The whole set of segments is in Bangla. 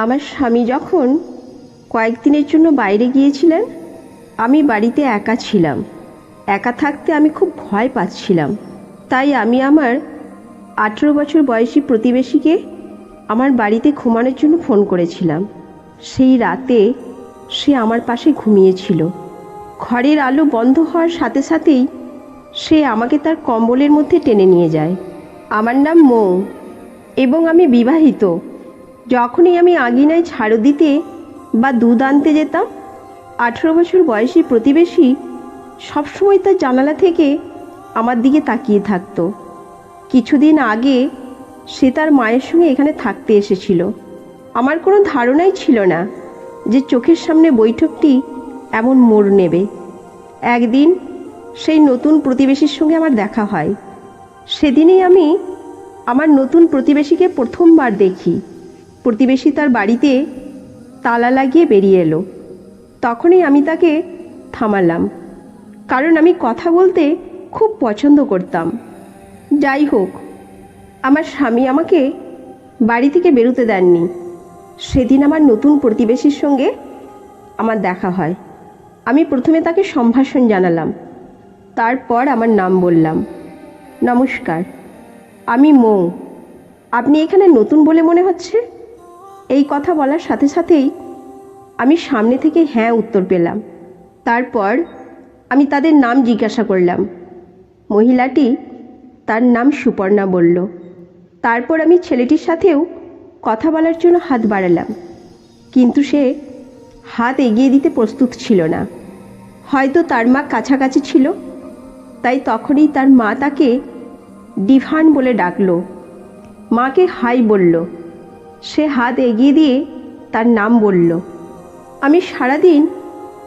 আমার স্বামী যখন কয়েকদিনের জন্য বাইরে গিয়েছিলেন, আমি বাড়িতে একা ছিলাম। একা থাকতে আমি খুব ভয় পাচ্ছিলাম। তাই আমি আমার 18 বছর বয়সী প্রতিবেশীকে আমার বাড়িতে ঘুমানোর জন্য ফোন করেছিলাম। সেই রাতে সে আমার পাশে ঘুমিয়েছিল। ঘরের আলো বন্ধ হওয়ার সাথে সাথেই সে আমাকে তার কম্বলের মধ্যে টেনে নিয়ে যায়। আমার নাম মৌ এবং আমি বিবাহিত। যখনই আমি আঙিনায় ঝাড়ু দিতে বা দুধ আনতে যেতাম, 18 বছর বয়সী প্রতিবেশী সবসময় তার জানালা থেকে আমার দিকে তাকিয়ে থাকতো। কিছুদিন আগে সে তার মায়ের সঙ্গে এখানে থাকতে এসেছিল। আমার কোনো ধারণাই ছিল না যে চোখের সামনে বৈঠকটি এমন মোড় নেবে। একদিন সেই নতুন প্রতিবেশীর সঙ্গে আমার দেখা হয়। সেদিনেই আমি আমার নতুন প্রতিবেশীকে প্রথমবার দেখি। প্রতিবেশী তার বাড়িতে তালা লাগিয়ে বেরিয়ে এলো। তখনই আমি তাকে থামালাম, কারণ আমি কথা বলতে খুব পছন্দ করতাম। যাই হোক, আমার স্বামী আমাকে বাড়ি থেকে বেরোতে দেননি। সেদিন আমার নতুন প্রতিবেশীর সঙ্গে আমার দেখা হয়। আমি প্রথমে তাকে সম্ভাষণ জানালাম, তারপর আমার নাম বললাম। নমস্কার, আমি মৌ। আপনি এখানে নতুন বলে মনে হচ্ছে। এই কথা বলার সাথে সাথেই আমি সামনে থেকে হ্যাঁ উত্তর পেলাম। তারপর আমি তাদের নাম জিজ্ঞাসা করলাম। মহিলাটি তার নাম সুপর্ণা বলল। তারপর আমি ছেলেটির সাথেও কথা বলার জন্য হাত বাড়ালাম, কিন্তু সে হাত এগিয়ে দিতে প্রস্তুত ছিল না। হয়তো তার মা কাছাকাছি ছিল, তাই তখনই তার মা তাকে ডিভান বলে ডাকলো। মাকে হাই বলল। সে হাত এগিয়ে দিয়ে তার নাম বলল। আমি সারাদিন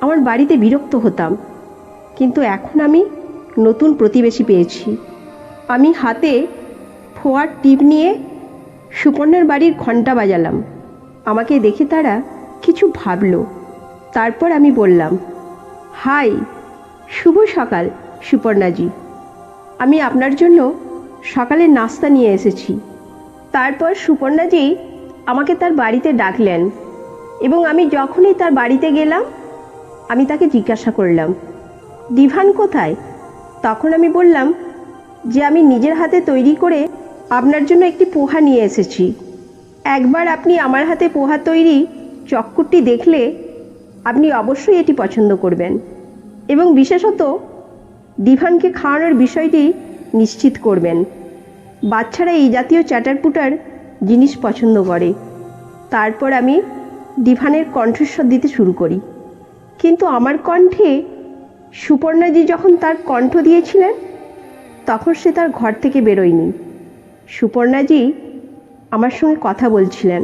আমার বাড়িতে বিরক্ত হতাম, কিন্তু এখন আমি নতুন প্রতিবেশী পেয়েছি। আমি হাতে ফোয়ার টিপ নিয়ে সুপর্ণার বাড়ির ঘণ্টা বাজালাম। আমাকে দেখে তারা কিছু ভাবল। তারপর আমি বললাম, হাই, শুভ সকাল সুপর্ণাজি। আমি আপনার জন্য সকালে নাস্তা নিয়ে এসেছি। তারপর সুপর্ণাজি আমাকে তার বাড়িতে ডাকলেন এবং আমি যখনই তার বাড়িতে গেলাম, আমি তাকে জিজ্ঞাসা করলাম, ডিভান কোথায়? তখন আমি বললাম যে আমি নিজের হাতে তৈরি করে আপনার জন্য একটি পোহা নিয়ে এসেছি। একবার আপনি আমার হাতে পোহা তৈরি চক্করটি দেখলে আপনি অবশ্যই এটি পছন্দ করবেন এবং বিশেষত ডিভানকে খাওয়ানোর বিষয়টি নিশ্চিত করবেন। বাচ্চারা এই জাতীয় চ্যাটারপুটার জিনিস পছন্দ করে। তারপর আমি ডিভানের কণ্ঠস্বর দিতে শুরু করি, কিন্তু আমার কণ্ঠে সুপর্ণাজি যখন তার কণ্ঠ দিয়েছিলেন, তখন সে তার ঘর থেকে বেরোয়নি। সুপর্ণাজি আমার সঙ্গে কথা বলছিলেন।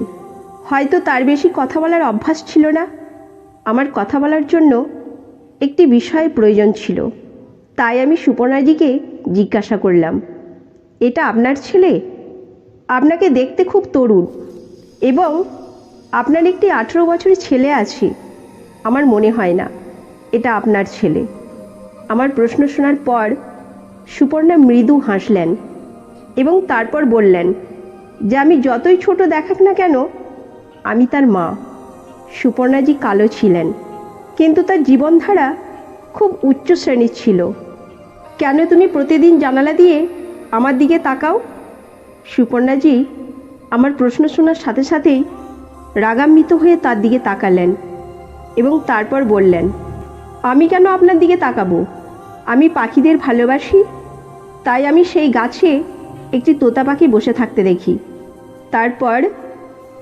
হয়তো তার বেশি কথা বলার অভ্যাস ছিল না। আমার কথা বলার জন্য একটি বিষয়ের প্রয়োজন ছিল, তাই আমি সুপর্ণাজিকে জিজ্ঞাসা করলাম, এটা আপনার ছেলে? আপনাকে দেখতে খুব তরুণ এবং আপনার একটি 18 বছরের ছেলে আছে। আমার মনে হয় না এটা আপনার ছেলে। আমার প্রশ্ন শোনার পর সুপর্ণা মৃদু হাসলেন এবং তারপর বললেন যে আমি যতই ছোট দেখাক না কেন, আমি তার মা। সুপর্ণাজি কালো ছিলেন, কিন্তু তার জীবনধারা খুব উচ্চ শ্রেণীর ছিল। কেন তুমি প্রতিদিন জানালা দিয়ে আমার দিকে তাকাও? সুপর্ণাজি আমার প্রশ্ন শোনার সাথে সাথেই রাগান্বিত হয়ে তার দিকে তাকালেন এবং তারপর বললেন, আমি কেন আপনার দিকে তাকাবো? আমি পাখিদের ভালোবাসি, তাই আমি সেই গাছে একটি তোতা পাখি বসে থাকতে দেখি। তারপর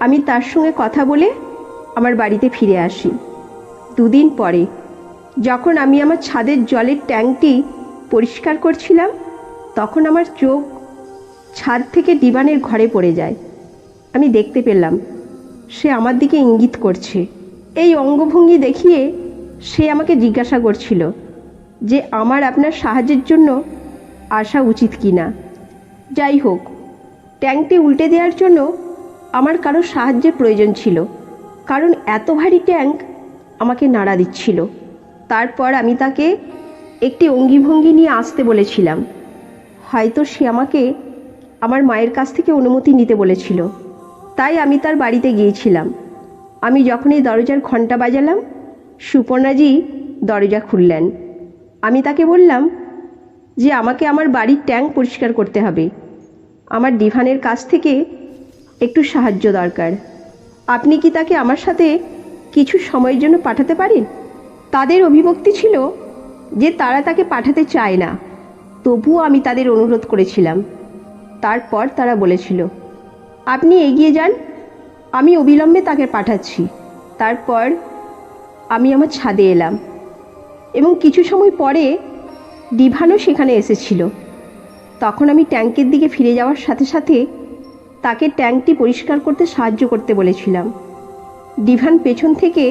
আমি তার সঙ্গে কথা বলে আমার বাড়িতে ফিরে আসি। 2 দিন পরে যখন আমি আমার ছাদের জলের ট্যাঙ্কটি পরিষ্কার করছিলাম, তখন আমার চোখ ছাদ থেকে ডিভানের ঘরে পড়ে যায়। আমি দেখতে পেলাম সে আমার দিকে ইঙ্গিত করছে। এই অঙ্গভঙ্গি দেখিয়ে সে আমাকে জিজ্ঞাসা করছিল যে আমার আপনার সাহায্যের জন্য আসা উচিত কি না। যাই হোক, ট্যাঙ্কটি উল্টে দেওয়ার জন্য আমার কারো সাহায্যের প্রয়োজন ছিল, কারণ এত ভারী ট্যাঙ্ক আমাকে নাড়া দিচ্ছিল। তারপর আমি তাকে একটি অঙ্গিভঙ্গি নিয়ে আসতে বলেছিলাম। হয়তো সে আমাকে আমার মায়ের কাছ থেকে অনুমতি নিতে বলেছিল, তাই আমি তার বাড়িতে গিয়েছিলাম। আমি যখনই দরজার ঘণ্টা বাজালাম, সুপর্ণাজি দরজা খুললেন। আমি তাকে বললাম যে আমাকে আমার বাড়ির ট্যাঙ্ক পরিষ্কার করতে হবে। আমার ডিভানের কাছ থেকে একটু সাহায্য দরকার। আপনি কি তাকে আমার সাথে কিছু সময়ের জন্য পাঠাতে পারেন? তাদের অভিব্যক্তি ছিল যে তারা তাকে পাঠাতে চায় না, তবুও আমি তাদের অনুরোধ করেছিলাম। তারপর তারা বলেছিল, আপনি এগিয়ে যান, আমি অবিলম্বে তাকে পাঠাচ্ছি। তারপর আমি আমার ছাদে এলাম এবং কিছু সময় পরে ডিভানও সেখানে এসেছিল। তখন আমি ট্যাঙ্কের দিকে ফিরে যাওয়ার সাথে সাথে তাকে ট্যাঙ্কটি পরিষ্কার করতে সাহায্য করতে বলেছিলাম। ডিভান পেছন থেকে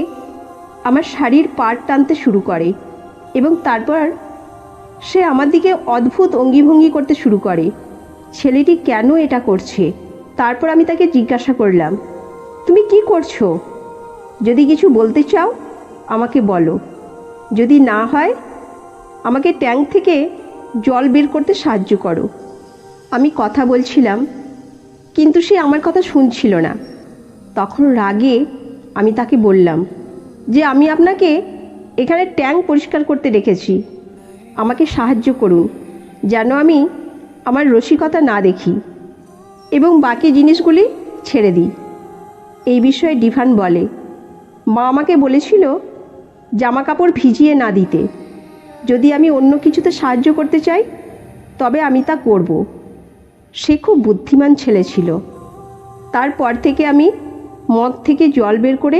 আমার শাড়ির পাড় টানতে শুরু করে এবং তারপর সে আমার দিকে অদ্ভুত অঙ্গিভঙ্গি করতে শুরু করে। ছেলেটি কেন এটা করছে? তারপর আমি তাকে জিজ্ঞাসা করলাম, তুমি কি করছো? যদি কিছু বলতে চাও আমাকে বলো, যদি না হয় আমাকে ট্যাঙ্ক থেকে জল বের করতে সাহায্য করো। আমি কথা বলছিলাম, কিন্তু সে আমার কথা শুনছিল না। তখন রাগে আমি তাকে বললাম যে আমি আপনাকে এখানে ট্যাঙ্ক পরিষ্কার করতে রেখেছি, আমাকে সাহায্য করুন যেন আমি আমার রসিকতা না দেখি এবং বাকি জিনিসগুলি ছেড়ে দিই। এই বিষয়ে ডিভান বলে, মা আমাকে বলেছিল জামা কাপড় ভিজিয়ে না দিতে। যদি আমি অন্য কিছুতে সাহায্য করতে চাই তবে আমি তা করব। সে খুব বুদ্ধিমান ছেলে ছিল। তারপর থেকে আমি মগ থেকে জল বের করে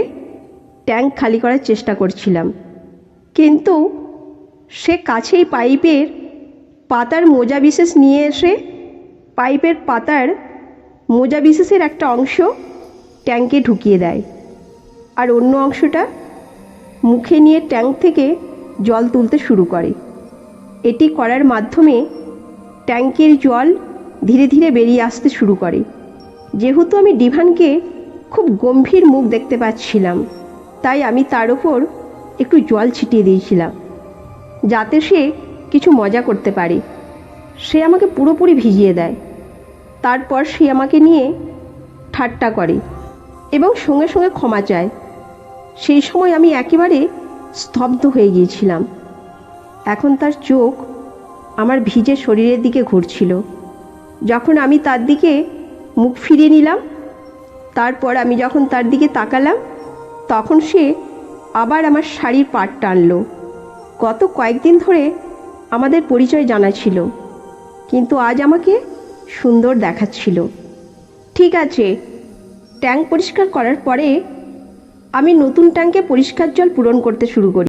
ট্যাঙ্ক খালি করার চেষ্টা করছিলাম, কিন্তু সে কাছেই পাইপের পাতার মোজা বিশেষ নিয়ে এসে পাইপের পাতার মোজা বিশেষের একটা অংশ ট্যাঙ্কে ঢুকিয়ে দেয় আর অন্য অংশটা মুখে নিয়ে ট্যাঙ্ক থেকে জল তুলতে শুরু করে। এটি করার মাধ্যমে ট্যাঙ্কের জল ধীরে ধীরে বেরিয়ে আসতে শুরু করে। যেহেতু আমি ডিভানকে খুব গম্ভীর মুখ দেখতে পাচ্ছিলাম, তাই আমি তার ওপর একটু জল ছিটিয়ে দিয়েছিলাম যাতে সে কিছু মজা করতে পারে। সে আমাকে পুরোপুরি ভিজিয়ে দেয়। তারপর সে আমাকে নিয়ে ঠাট্টা করে এবং সঙ্গে সঙ্গে ক্ষমা চায়। সেই সময় আমি একেবারে স্তব্ধ হয়ে গিয়েছিলাম। এখন তার চোখ আমার ভিজে শরীরের দিকে ঘুরছিল। যখন আমি তার দিকে মুখ ফিরিয়ে নিলাম, তারপর আমি যখন তার দিকে তাকালাম, তখন সে আবার আমার শাড়ির পাড় টানলো। গত কয়েকদিন ধরে আমাদের পরিচয় জানা ছিল, কিন্তু আজ আমাকে সুন্দর দেখাচ্ছিল। ঠিক আছে, ট্যাঙ্ক পরিষ্কার করার পরে আমি নতুন ট্যাঙ্কে পরিষ্কার জল পূরণ করতে শুরু করি।